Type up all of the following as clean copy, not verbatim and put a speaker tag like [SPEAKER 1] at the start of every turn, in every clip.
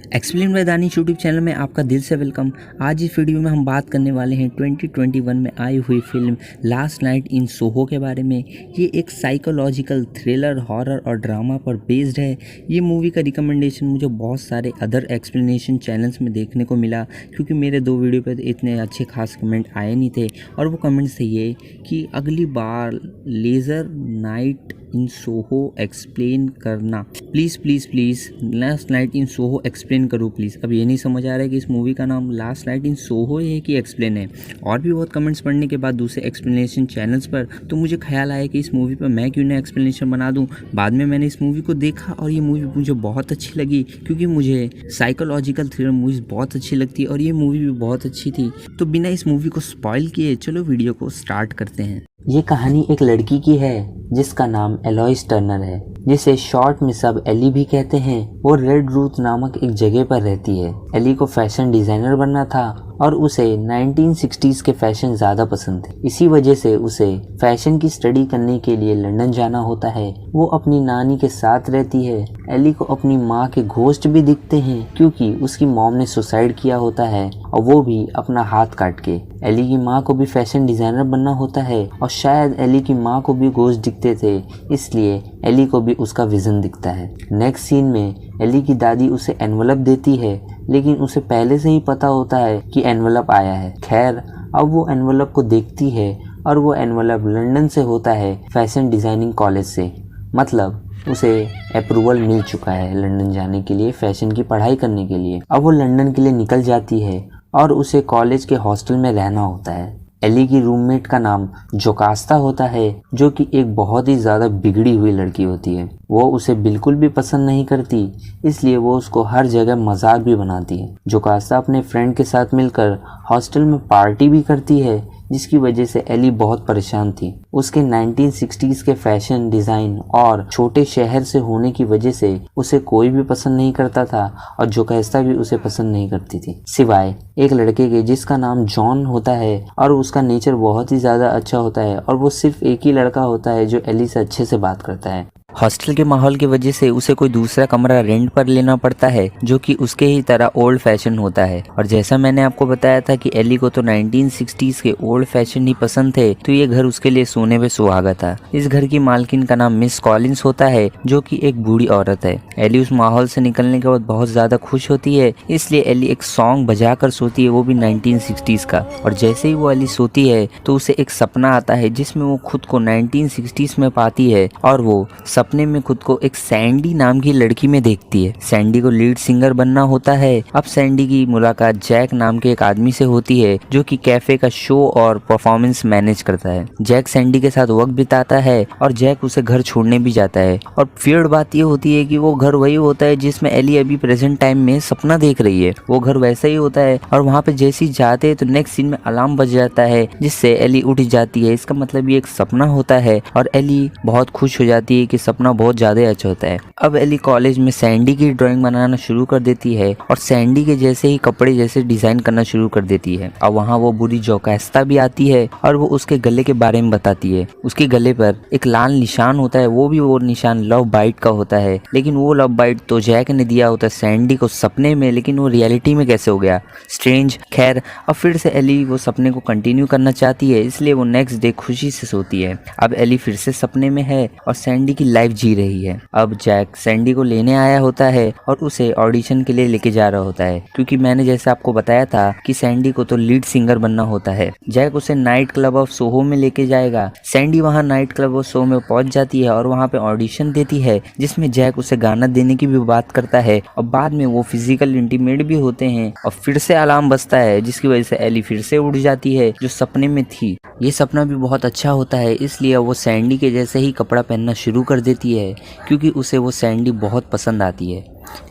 [SPEAKER 1] Explain by Danish YouTube channel में आपका दिल से वेलकम। आज इस वीडियो में हम बात करने वाले हैं 2021 में आई हुई film last night in Soho के बारे में। ये एक साइकोलॉजिकल थ्रिलर, हॉरर और ड्रामा पर बेस्ड है। ये मूवी का रिकमेंडेशन मुझे बहुत सारे अदर एक्सप्लेनेशन चैनल्स में देखने को मिला, क्योंकि मेरे 2 वीडियो पर इतने अच्छे खास कमेंट आए नहीं थे। और वो कमेंट्स थे ये कि अगली बार laser night in Soho explain करना, please please please last night in Soho explain करो प्लीज़। अब ये नहीं समझ आ रहा है कि इस मूवी का नाम लास्ट नाइट इन सोहो है कि एक्सप्लेन है। और भी बहुत कमेंट्स पढ़ने के बाद दूसरे एक्सप्लेनेशन चैनल्स पर तो मुझे ख्याल आया कि इस मूवी पर मैं क्यों ना एक्सप्लेनेशन बना दूं। बाद में मैंने इस मूवी को देखा और ये मूवी मुझे बहुत अच्छी लगी, क्योंकि मुझे साइकोलॉजिकल थ्रिलर मूवीज़ बहुत अच्छी लगती है और ये मूवी भी बहुत अच्छी थी। तो बिना इस मूवी को स्पॉइल किए चलो वीडियो को स्टार्ट करते हैं।
[SPEAKER 2] ये कहानी एक लड़की की है जिसका नाम एलोइस टर्नर है, जिसे शॉर्ट में सब एली भी कहते हैं। वो रेड रूथ नामक एक जगह पर रहती है। एली को फैशन डिजाइनर बनना था और उसे 1960s के फैशन ज़्यादा पसंद थे। इसी वजह से उसे फैशन की स्टडी करने के लिए लंदन जाना होता है। वो अपनी नानी के साथ रहती है। एली को अपनी माँ के घोस्ट भी दिखते हैं, क्योंकि उसकी मॉम ने सुसाइड किया होता है और वो भी अपना हाथ काट के। एली की माँ को भी फैशन डिजाइनर बनना होता है और शायद एली की माँ को भी घोस्ट दिखते थे, इसलिए एली को भी उसका विजन दिखता है। नेक्स्ट सीन में एली की दादी उसे एनवलप देती है, लेकिन उसे पहले से ही पता होता है कि एनवलप आया है। खैर, अब वो एनवलप को देखती है और वो एनवलप लंदन से होता है, फैशन डिज़ाइनिंग कॉलेज से। मतलब उसे अप्रूवल मिल चुका है लंदन जाने के लिए, फैशन की पढ़ाई करने के लिए। अब वो लंदन के लिए निकल जाती है और उसे कॉलेज के हॉस्टल में रहना होता है। एली की रूममेट का नाम जोकास्ता होता है, जो कि एक बहुत ही ज़्यादा बिगड़ी हुई लड़की होती है। वो उसे बिल्कुल भी पसंद नहीं करती, इसलिए वो उसको हर जगह मजाक भी बनाती है। जोकास्ता अपने फ्रेंड के साथ मिलकर हॉस्टल में पार्टी भी करती है, जिसकी वजह से एली बहुत परेशान थी। उसके 1960s के फैशन डिज़ाइन और छोटे शहर से होने की वजह से उसे कोई भी पसंद नहीं करता था और जोकास्ता भी उसे पसंद नहीं करती थी, सिवाय एक लड़के के जिसका नाम जॉन होता है। और उसका नेचर बहुत ही ज़्यादा अच्छा होता है और वो सिर्फ एक ही लड़का होता है जो एली से अच्छे से बात करता है।
[SPEAKER 1] हॉस्टल के माहौल की वजह से उसे कोई दूसरा कमरा रेंट पर लेना पड़ता है, जो कि उसके ही तरह ओल्ड फैशन होता है। और जैसा मैंने आपको बताया था कि एली को तो 1960s के ओल्ड फैशन ही पसंद थे, तो ये घर उसके लिए सोने पे सुहागा था। इस घर की मालकिन का नाम मिस कॉलिंस होता है, जो कि एक बूढ़ी औरत है। एली उस माहौल से निकलने के बाद बहुत ज्यादा खुश होती है, इसलिए एली एक सॉन्ग बजा कर सोती है, वो भी 1960s का। और जैसे ही वो एली सोती है तो उसे एक सपना आता है, जिसमें वो खुद को 1960s में पाती है और वो सपने में खुद को एक सैंडी नाम की लड़की में देखती है। सैंडी को लीड सिंगर बनना होता है। अब सैंडी की मुलाकात जैक नाम के एक आदमी से होती है, जो कि कैफे का शो और परफॉर्मेंस मैनेज करता है। जैक सैंडी के साथ वक्त बिताता है और जैक उसे घर छोड़ने भी जाता है। और फिर बात ये होती है कि वो घर वही होता है जिसमें एली अभी प्रेजेंट टाइम में सपना देख रही है। वो घर वैसा ही होता है और वहाँ पे जैसे ही जाते हैं तो नेक्स्ट सीन में अलार्म बज जाता है, जिससे एली उठ जाती है। इसका मतलब ये एक सपना होता है और एली बहुत खुश हो जाती है कि सपना बहुत ज्यादा अच्छा होता है। अब एली कॉलेज में सैंडी की ड्राइंग बनाना शुरू कर देती है और सैंडी के जैसे ही कपड़े जैसे डिजाइन करना शुरू कर देती है। अब वहाँ वो बुरी जोकास्ता भी आती है और वो उसके गले के बारे में बताती है। उसके गले पर एक लाल निशान होता है, वो निशान लव बाइट का होता है। लेकिन वो लव बाइट तो जैक ने दिया होता है सैंडी को सपने में, लेकिन वो रियलिटी में कैसे हो गया, स्ट्रेंज। खैर, अब फिर से एली वो सपने को कंटिन्यू करना चाहती है, इसलिए वो नेक्स्ट डे खुशी से सोती है। अब एली फिर से सपने में है और सैंडी की लाइफ जी रही है। अब जैक सैंडी को लेने आया होता है और उसे ऑडिशन के लिए लेके जा रहा होता है, क्योंकि मैंने जैसे आपको बताया था कि सैंडी को तो लीड सिंगर बनना होता है। जैक उसे नाइट क्लब ऑफ सोहो में लेके जाएगा। सैंडी वहाँ नाइट क्लब ऑफ सोहो में पहुंच जाती है और वहाँ पे ऑडिशन देती है, जिसमें जैक उसे गाना देने की भी बात करता है और बाद में वो फिजिकल इंटीमेट भी होते हैं। और फिर से अलार्म बजता है, जिसकी वजह से एली फिर से उठ जाती है, जो सपने में थी। ये सपना भी बहुत अच्छा होता है, इसलिए वो सैंडी के जैसे ही कपड़ा पहनना शुरू कर देती है, क्योंकि उसे वो सैंडी बहुत पसंद आती है।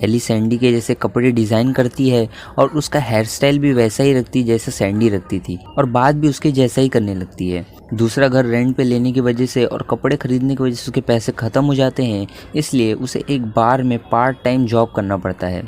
[SPEAKER 1] एली सैंडी के जैसे कपड़े डिज़ाइन करती है और उसका हेयर स्टाइल भी वैसा ही रखती है जैसा सैंडी रखती थी, और बात भी उसके जैसा ही करने लगती है। दूसरा घर रेंट पे लेने की वजह से और कपड़े खरीदने की वजह से उसके पैसे ख़त्म हो जाते हैं, इसलिए उसे एक बार में पार्ट टाइम जॉब करना पड़ता है।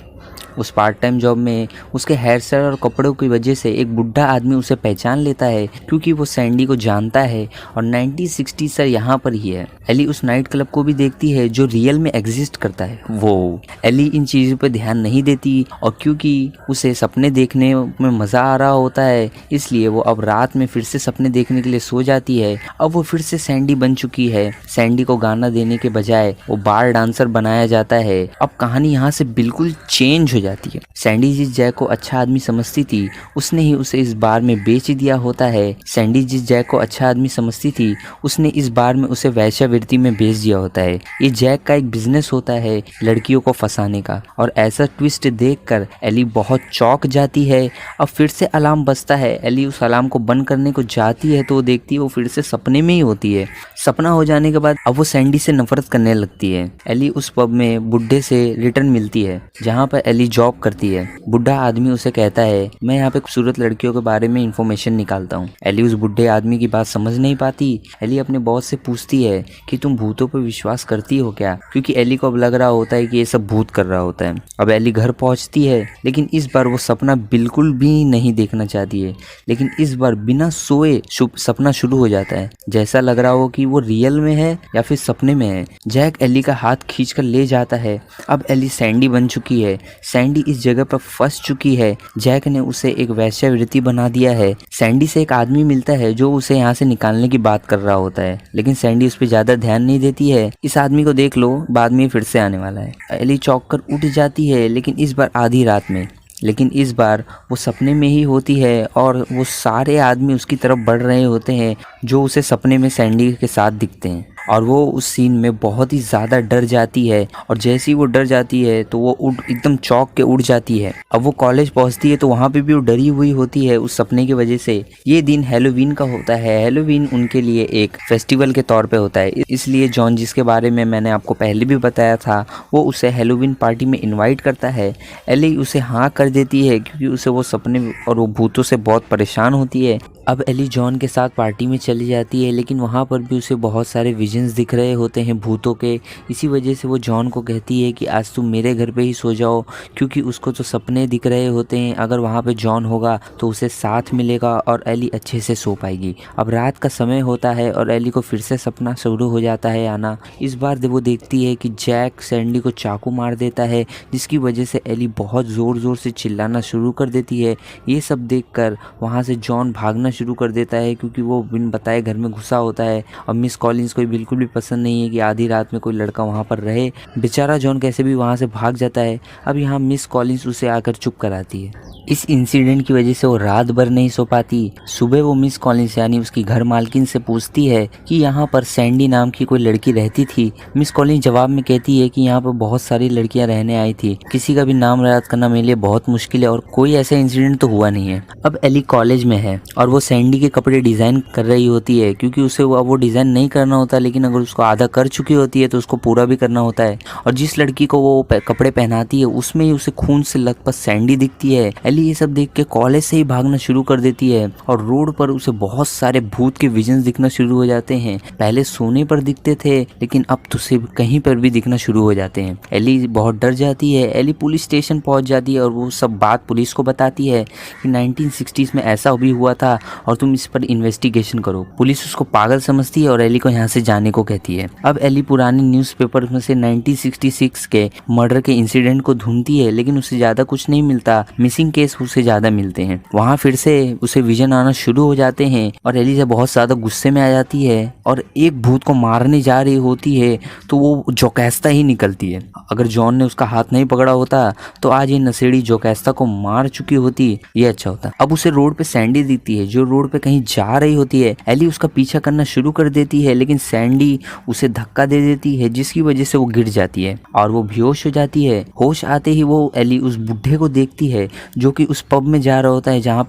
[SPEAKER 1] उस पार्ट टाइम जॉब में उसके हेयर स्टाइल और कपड़ों की वजह से एक बुढ़ा आदमी उसे पहचान लेता है क्योंकि वो सैंडी को जानता है और 1960 सर यहाँ पर ही है। एली उस नाइट क्लब को भी देखती है जो रियल में एग्जिस्ट करता है। वो एली इन चीज़ों पर ध्यान नहीं देती और क्योंकि उसे सपने देखने में मज़ा आ रहा होता है इसलिए वो अब रात में फिर से सपने देखने के लिए सो जाती है। अब वो फिर से सैंडी बन चुकी है। सैंडी को गाना देने के बजाय वो बार डांसर बनाया जाता है। अब कहानी यहाँ से बिल्कुल चेंज हो जाती है। सैंडी जिस जैक को अच्छा आदमी समझती थी उसने ही उसे इस बार में बेच दिया होता है। सैंडी जिस जैक को अच्छा आदमी समझती थी उसने इस बार में उसे वैश्यावृत्ति में बेच दिया होता है। ये जैक का एक बिजनेस होता है लड़कियों को फंसाने का और ऐसा ट्विस्ट देखकर एली बहुत चौंक जाती है। अब फिर से अलार्म बजता है। एली उस अलार्म को बंद करने को जाती है तो वो देखती है वो फिर से सपने में ही होती है। सपना हो जाने के बाद अब वो सैंडी से नफरत करने लगती है। एली उस पब में बुढ़े से रिटर्न मिलती है जहाँ पर एली जॉब करती है। बुढ़ा आदमी उसे कहता है मैं यहाँ पे खूबसूरत लड़कियों के बारे में इंफॉर्मेशन निकालता हूँ। एली उस बुढ़े आदमी की बात समझ नहीं पाती। एली अपने बॉस से पूछती है कि तुम भूतों पर विश्वास करती हो क्या, क्योंकि एली को अब लग रहा होता है कि ये सब भूत कर रहा होता है। अब एली घर पहुंचती है लेकिन इस बार वो सपना बिल्कुल भी नहीं देखना चाहती है। लेकिन इस बार बिना सोए सपना शुरू हो जाता है। जैसा लग रहा हो कि वो रियल में है या फिर सपने में है। जैक एली का हाथ खींचकर ले जाता है। अब एली सैंडी बन चुकी है। सैंडी इस जगह पर फंस चुकी है। जैक ने उसे एक वैश्यावृत्ति बना दिया है। सैंडी से एक आदमी मिलता है जो उसे यहाँ से निकालने की बात कर रहा होता है लेकिन सैंडी उस पर ज्यादा ध्यान नहीं देती है। इस आदमी को देख लो, बाद में फिर से आने वाला है। एली चौंक कर उठ जाती है लेकिन इस बार आधी रात में। लेकिन इस बार वो सपने में ही होती है और वो सारे आदमी उसकी तरफ बढ़ रहे होते हैं जो उसे सपने में सैंडी के साथ दिखते हैं और वो उस सीन में बहुत ही ज़्यादा डर जाती है। और जैसे ही वो डर जाती है तो वो एकदम चौंक के उड़ जाती है। अब वो कॉलेज पहुंचती है तो वहाँ पे भी वो डरी हुई होती है उस सपने की वजह से। ये दिन हैलोवीन का होता है। हैलोवीन उनके लिए एक फेस्टिवल के तौर पे होता है, इसलिए जॉन जिसके बारे में मैंने आपको पहले भी बताया था वो उसे हैलोवीन पार्टी में इन्वाइट करता है। एली उसे हाँ कर देती है क्योंकि उसे वो सपने और वो भूतों से बहुत परेशान होती है। अब एली जॉन के साथ पार्टी में चली जाती है लेकिन वहाँ पर भी उसे बहुत सारे विजन्स दिख रहे होते हैं भूतों के। इसी वजह से वो जॉन को कहती है कि आज तुम मेरे घर पे ही सो जाओ क्योंकि उसको तो सपने दिख रहे होते हैं। अगर वहाँ पे जॉन होगा तो उसे साथ मिलेगा और एली अच्छे से सो पाएगी। अब रात का समय होता है और एली को फिर से सपना शुरू हो जाता है आना। इस बार वो देखती है कि जैक सैंडी को चाकू मार देता है जिसकी वजह से एली बहुत ज़ोर ज़ोर से चिल्लाना शुरू कर देती है। ये सब देखकर वहाँ से जॉन भागना शुरू कर देता है क्योंकि वो बिन बताए घर में घुसा होता है। अब मिस कॉलिंस को बिल्कुल भी पसंद नहीं है कि आधी रात में कोई लड़का वहाँ पर रहे। बेचारा जॉन कैसे भी वहाँ से भाग जाता है। अब यहाँ मिस कॉलिंस उसे आकर चुप कराती है। इस इंसिडेंट की वजह से वो रात भर नहीं सो पाती। सुबह वो मिस कॉलिंस यानी उसकी घर मालकिन से पूछती है कि यहाँ पर सैंडी नाम की कोई लड़की रहती थी। मिस कॉलिंस जवाब में कहती है कि यहाँ पर बहुत सारी लड़कियाँ रहने आई थी, किसी का भी नाम याद करना मेरे लिए बहुत मुश्किल है और कोई ऐसा इंसिडेंट तो हुआ नहीं है। अब एली कॉलेज में है और वो सैंडी के कपड़े डिज़ाइन कर रही होती है क्योंकि उसे वो डिज़ाइन नहीं करना होता, लेकिन अगर उसको आधा कर चुकी होती है तो उसको पूरा भी करना होता है। और जिस लड़की को वो कपड़े पहनाती है उसमें ही उसे खून से लथपथ सैंडी दिखती है। एली ये सब देख के कॉलेज से ही भागना शुरू कर देती है और रोड पर उसे बहुत सारे भूत के विजन्स दिखना शुरू हो जाते हैं। पहले सोने पर दिखते थे लेकिन अब तो सिर्फ कहीं पर भी दिखना शुरू हो जाते हैं। एली बहुत डर जाती है। एली पुलिस स्टेशन पहुंच जाती है और वो सब बात पुलिस को बताती है कि 1960s में ऐसा भी हुआ था और तुम इस पर इन्वेस्टिगेशन करो। पुलिस उसको पागल समझती है और एली को यहाँ से जाने को कहती है। अब एली पुराने न्यूज़पेपर में से 1966 के मर्डर के इंसिडेंट को ढूंढती है लेकिन उसे ज्यादा कुछ नहीं मिलता। मिसिंग केस उसे ज्यादा मिलते हैं। वहाँ फिर से उसे विजन आना शुरू हो जाते हैं और एली जब बहुत ज्यादा गुस्से में आ जाती है और एक भूत को मारने जा रही होती है तो वो जोकैस्ता ही निकलती है। अगर जॉन ने उसका हाथ नहीं पकड़ा होता तो आज ये नशेड़ी जोकैस्ता को मार चुकी होती, ये अच्छा होता। अब उसे रोड पे सैंडी दिखती है जो रोड पे कहीं जा रही होती है। एली उसका पीछा करना शुरू कर देती है लेकिन सैंडी उसे धक्का दे देती है जिसकी वजह से वो गिर जाती है और वो बेहोश हो जाती है। होश आते ही वो एली उस बुढ़े को देखती है जो कि उस पब में जा रहा होता है जहाँ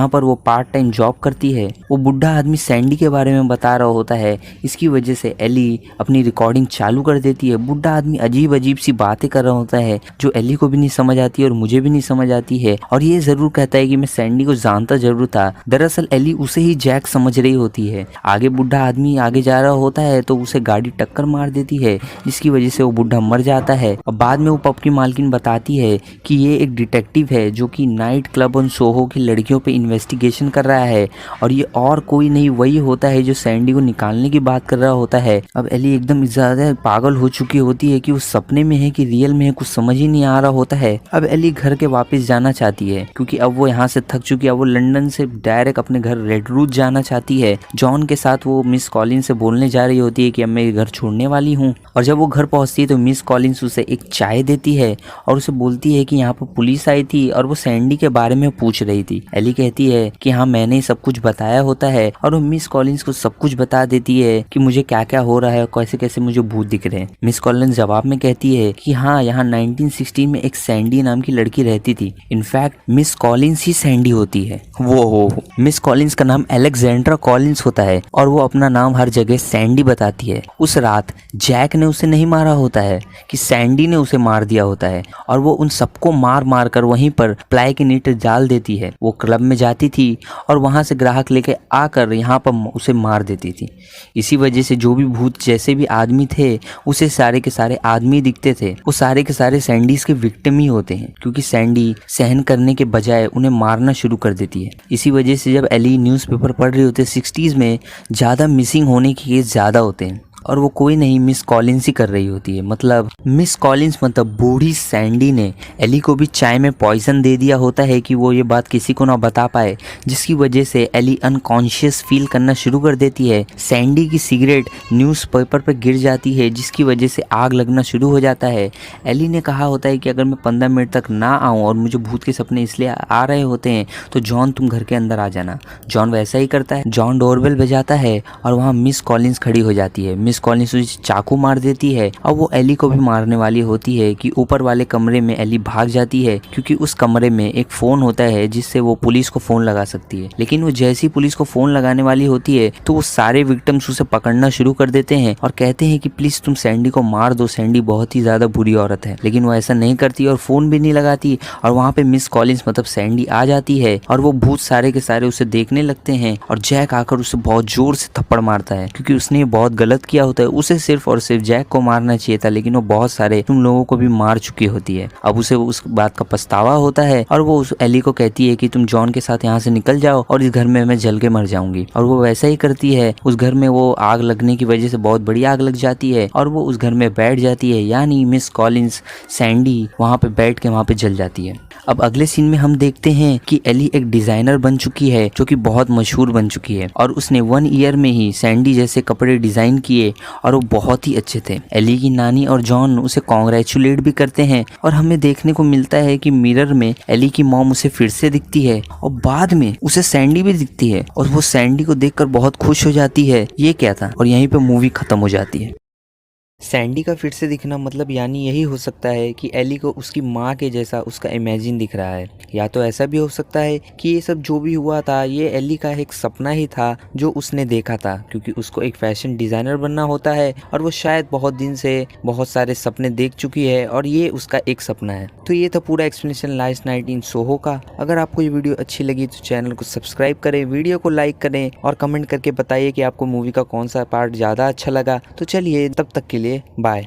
[SPEAKER 1] पर वो पार्ट टाइम जॉब करती है। वो बुढ़ा आदमी सैंडी के बारे में बता रहा होता है। इसकी वजह से एली अपनी रिकॉर्डिंग चालू कर देती है। बुढ़ा आदमी अजीब अजीब सी बातें कर रहा होता है जो एली को भी नहीं समझ आती और मुझे भी नहीं समझ आती है, और ये जरूर कहता है कि मैं सैंडी को जानता जरूर था। दरअसल एली उसे ही जैक समझ रही होती है। आगे बुढ़ा आदमी आगे जा रहा होता है तो उसे गाड़ी टक्कर मार देती है, जिसकी वजह से वो बुढ़ा मर जाता है। और बाद में वो पब की मालकिन बताती है कि ये एक डिटेक्टिव है जो कि नाइट क्लब और सोहो की लड़कियों पे इन्वेस्टिगेशन कर रहा है, और ये और कोई नहीं वही होता है जो सैंडी को निकालने की बात कर रहा होता है। अब एली एकदम ज्यादा पागल हो चुकी होती है कि वो सपने में है कि रियल में है, कुछ समझ ही नहीं आ रहा होता है। अब एली घर के वापस जाना चाहती है क्योंकि अब वो यहाँ से थक चुकी है। वो लंदन से डायरेक्ट अपने घर रेड रूथ जाना चाहती है। जॉन के साथ वो मिस कॉलिंस से बोलने जा रही होती है कि अब मैं घर छोड़ने वाली हूँ, और जब वो घर पहुंचती है तो मिस कॉलिंस उसे एक चाय देती है और उसे बोलती है कि यहाँ पर पुलिस आई थी और वो सैंडी के बारे में पूछ रही थी। एली कहती है कि हाँ मैंने सब कुछ बताया होता है, और वो मिस कॉलिंस को सब कुछ बता देती है कि मुझे क्या क्या हो रहा है, कैसे कैसे मुझे भूत दिख रहे हैं। मिस कॉलिंस जवाब में कहती है कि हाँ यहाँ 1916 में एक सैंडी नाम की लड़की रहती थी। इनफैक्ट मिस कॉलिंस ही सैंडी होती है। वो मिस कॉलिंस का नाम अलेक्जेंड्रा कॉलिंस होता है और वो अपना नाम हर जगह सैंडी बताती है। उस रात जैक ने उसे नहीं मारा होता है कि सैंडी ने उसे मार दिया होता है, और वो उन सबको मार मार कर वहीं पर प्लाई के नीचे डाल देती है। वो क्लब में जाती थी और वहां से ग्राहक लेके आकर यहाँ पर उसे मार देती थी। इसी वजह से जो भी भूत जैसे भी आदमी थे उसे सारे के सारे आदमी दिखते थे। वो सारे के सारे सैंडीज के विक्टिम ही होते हैं, क्योंकि सैंडी सहन करने के बजाय उन्हें मारना शुरू कर देती है। इसी वजह से जब एली न्यूज़पेपर पढ़ रही होती है 60s में ज़्यादा मिसिंग होने के केस ज़्यादा होते हैं, और वो कोई नहीं मिस कॉलिंस ही कर रही होती है। मतलब मिस कॉलिंस मतलब बूढ़ी सैंडी ने एली को भी चाय में पॉइजन दे दिया होता है कि वो ये बात किसी को ना बता पाए, जिसकी वजह से एली अनकॉन्शियस फील करना शुरू कर देती है। सैंडी की सिगरेट न्यूज़पेपर पर गिर जाती है, जिसकी वजह से आग लगना शुरू हो जाता है। एली ने कहा होता है कि अगर मैं 15 मिनट तक ना आऊँ और मुझे भूत के सपने इसलिए आ रहे होते हैं तो जॉन तुम घर के अंदर आ जाना। जॉन वैसा ही करता है। जॉन डोरबेल बजाता है और वहाँ मिस कॉलिंस खड़ी हो जाती है। मिस कॉलिंस उसे चाकू मार देती है और वो एली को भी मारने वाली होती है कि ऊपर वाले कमरे में एली भाग जाती है, क्योंकि उस कमरे में एक फोन होता है जिससे वो पुलिस को फोन लगा सकती है। लेकिन वो जैसी पुलिस को फोन लगाने वाली होती है तो वो सारे विक्टिम्स उसे पकड़ना शुरू कर देते हैं और कहते हैं कि प्लीज तुम सैंडी को मार दो, सैंडी बहुत ही ज्यादा बुरी औरत है। लेकिन वो ऐसा नहीं करती और फोन भी नहीं लगाती, और वहाँ पे मिस कॉलिंस मतलब सैंडी आ जाती है और वो भूत सारे के सारे उसे देखने लगते हैं, और जैक आकर उसे बहुत जोर से थप्पड़ मारता है क्योंकि उसने बहुत गलत किया होता है। उसे सिर्फ और सिर्फ जैक को मारना चाहिए था, लेकिन वो बहुत सारे तुम लोगों को भी मार चुकी होती है। अब उसे उस बात का पछतावा होता है और वो उस एली को कहती है कि तुम जॉन के साथ यहाँ से निकल जाओ और इस घर में मैं जल के मर जाऊंगी। और वो वैसा ही करती है। उस घर में वो आग लगने की वजह से बहुत बड़ी आग लग जाती है और वो उस घर में बैठ जाती है, यानी मिस कॉलिंस सैंडी वहाँ पे बैठ के वहाँ पे जल जाती है। अब अगले सीन में हम देखते हैं कि एली एक डिजाइनर बन चुकी है जो कि बहुत मशहूर बन चुकी है, और उसने 1 ईयर में ही सैंडी जैसे कपड़े डिजाइन किए और वो बहुत ही अच्छे थे। एली की नानी और जॉन उसे कॉन्ग्रेचुलेट भी करते हैं, और हमें देखने को मिलता है कि मिरर में एली की मॉम उसे फिर से दिखती है और बाद में उसे सैंडी भी दिखती है, और वो सैंडी को देखकर बहुत खुश हो जाती है। ये क्या था, और यहीं पे मूवी खत्म हो जाती है। सैंडी का फिर से दिखना मतलब यानी यही हो सकता है कि एली को उसकी माँ के जैसा उसका इमेजिन दिख रहा है, या तो ऐसा भी हो सकता है कि ये सब जो भी हुआ था ये एली का एक सपना ही था जो उसने देखा था, क्योंकि उसको एक फैशन डिज़ाइनर बनना होता है और वो शायद बहुत दिन से बहुत सारे सपने देख चुकी है और ये उसका एक सपना है। तो ये था पूरा explanation last night in Soho का। अगर आपको ये वीडियो अच्छी लगी तो चैनल को सब्सक्राइब करें, वीडियो को लाइक करें और कमेंट करके बताइए कि आपको मूवी का कौन सा पार्ट ज़्यादा अच्छा लगा। तो चलिए तब तक के लिए बाय।